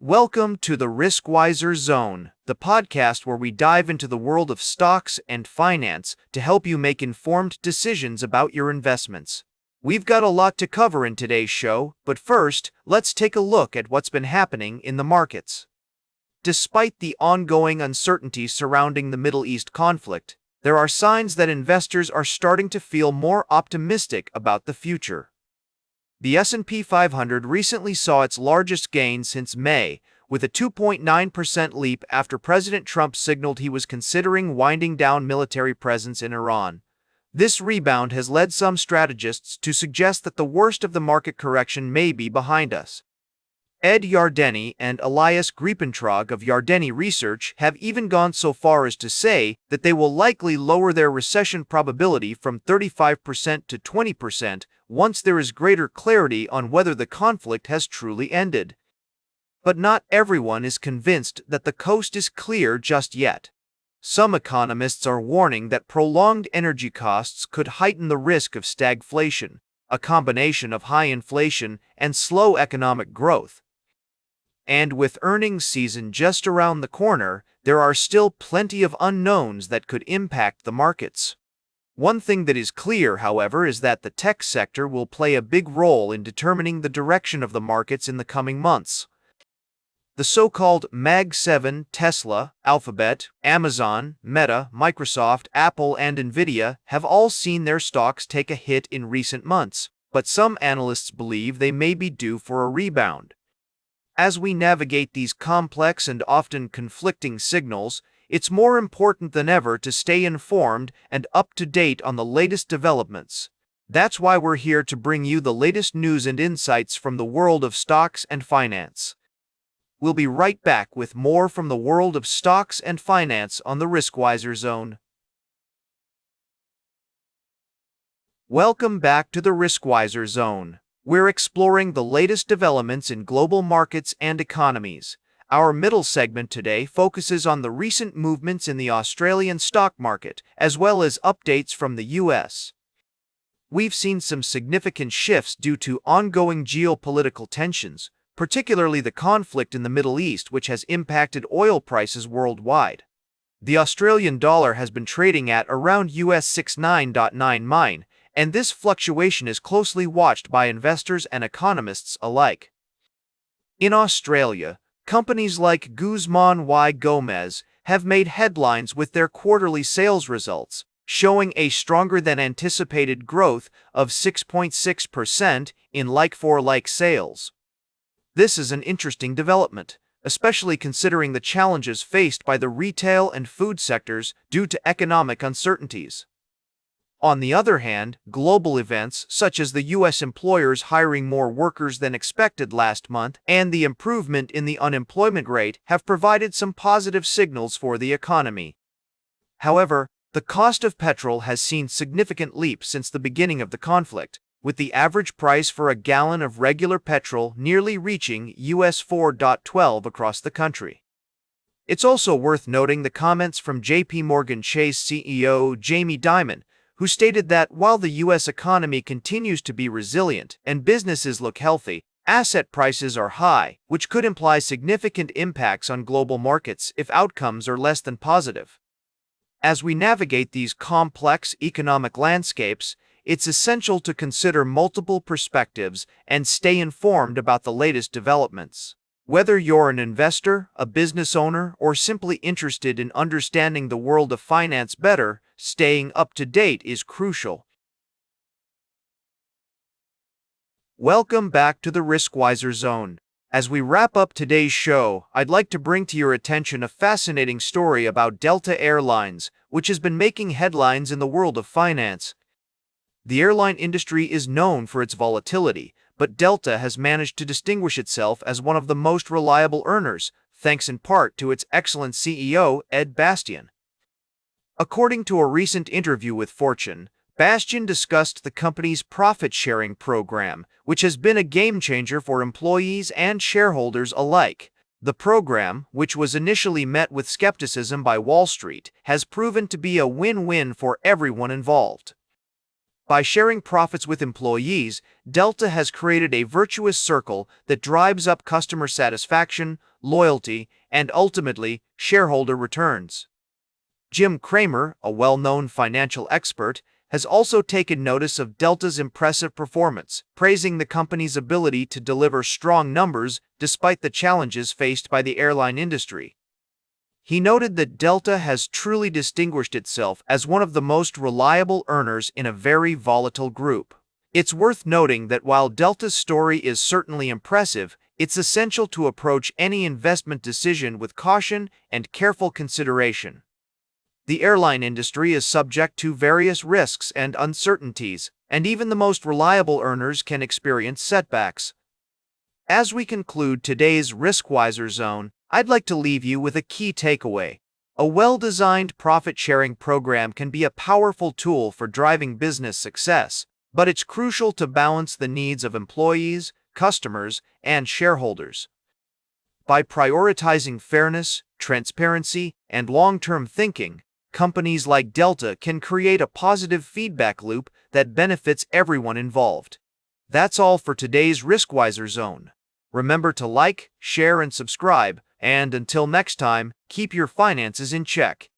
Welcome to the Riskwiser Zone, the podcast where we dive into the world of stocks and finance to help you make informed decisions about your investments. We've got a lot to cover in today's show, but first, let's take a look at what's been happening in the markets. Despite the ongoing uncertainty surrounding the Middle East conflict, there are signs that investors are starting to feel more optimistic about the future. The S&P 500 recently saw its largest gain since May, with a 2.9% leap after President Trump signaled he was considering winding down military presence in Iran. This rebound has led some strategists to suggest that the worst of the market correction may be behind us. Ed Yardeni and Elias Griepentrag of Yardeni Research have even gone so far as to say that they will likely lower their recession probability from 35% to 20% once there is greater clarity on whether the conflict has truly ended. But not everyone is convinced that the coast is clear just yet. Some economists are warning that prolonged energy costs could heighten the risk of stagflation, a combination of high inflation and slow economic growth. And with earnings season just around the corner, there are still plenty of unknowns that could impact the markets. One thing that is clear, however, is that the tech sector will play a big role in determining the direction of the markets in the coming months. The so-called Mag 7, Tesla, Alphabet, Amazon, Meta, Microsoft, Apple, and Nvidia have all seen their stocks take a hit in recent months, but some analysts believe they may be due for a rebound. As we navigate these complex and often conflicting signals, it's more important than ever to stay informed and up to date on the latest developments. That's why we're here to bring you the latest news and insights from the world of stocks and finance. We'll be right back with more from the world of stocks and finance on the Riskwiser Zone. Welcome back to the Riskwiser Zone. We're exploring the latest developments in global markets and economies. Our middle segment today focuses on the recent movements in the Australian stock market, as well as updates from the US. We've seen some significant shifts due to ongoing geopolitical tensions, particularly the conflict in the Middle East, which has impacted oil prices worldwide. The Australian dollar has been trading at around US 69.99, and this fluctuation is closely watched by investors and economists alike. In Australia, companies like Guzman y Gomez have made headlines with their quarterly sales results, showing a stronger than anticipated growth of 6.6% in like-for-like sales. This is an interesting development, especially considering the challenges faced by the retail and food sectors due to economic uncertainties. On the other hand, global events such as the U.S. employers hiring more workers than expected last month and the improvement in the unemployment rate have provided some positive signals for the economy. However, the cost of petrol has seen significant leaps since the beginning of the conflict, with the average price for a gallon of regular petrol nearly reaching US $4.12 across the country. It's also worth noting the comments from JP Morgan Chase CEO Jamie Dimon, who stated that while the U.S. economy continues to be resilient and businesses look healthy, asset prices are high, which could imply significant impacts on global markets if outcomes are less than positive. As we navigate these complex economic landscapes, it's essential to consider multiple perspectives and stay informed about the latest developments. Whether you're an investor, a business owner, or simply interested in understanding the world of finance better, staying up to date is crucial. Welcome back to the Riskwiser Zone. As we wrap up today's show, I'd like to bring to your attention a fascinating story about Delta Airlines, which has been making headlines in the world of finance. The airline industry is known for its volatility, but Delta has managed to distinguish itself as one of the most reliable earners, thanks in part to its excellent CEO, Ed Bastian. According to a recent interview with Fortune, Bastian discussed the company's profit-sharing program, which has been a game-changer for employees and shareholders alike. The program, which was initially met with skepticism by Wall Street, has proven to be a win-win for everyone involved. By sharing profits with employees, Delta has created a virtuous circle that drives up customer satisfaction, loyalty, and ultimately, shareholder returns. Jim Cramer, a well-known financial expert, has also taken notice of Delta's impressive performance, praising the company's ability to deliver strong numbers despite the challenges faced by the airline industry. He noted that Delta has truly distinguished itself as one of the most reliable earners in a very volatile group. It's worth noting that while Delta's story is certainly impressive, it's essential to approach any investment decision with caution and careful consideration. The airline industry is subject to various risks and uncertainties, and even the most reliable earners can experience setbacks. As we conclude today's Riskwiser Zone, I'd like to leave you with a key takeaway. A well-designed profit-sharing program can be a powerful tool for driving business success, but it's crucial to balance the needs of employees, customers, and shareholders. By prioritizing fairness, transparency, and long-term thinking, companies like Delta can create a positive feedback loop that benefits everyone involved. That's all for today's Riskwiser Zone. Remember to like, share, and subscribe, and until next time, keep your finances in check.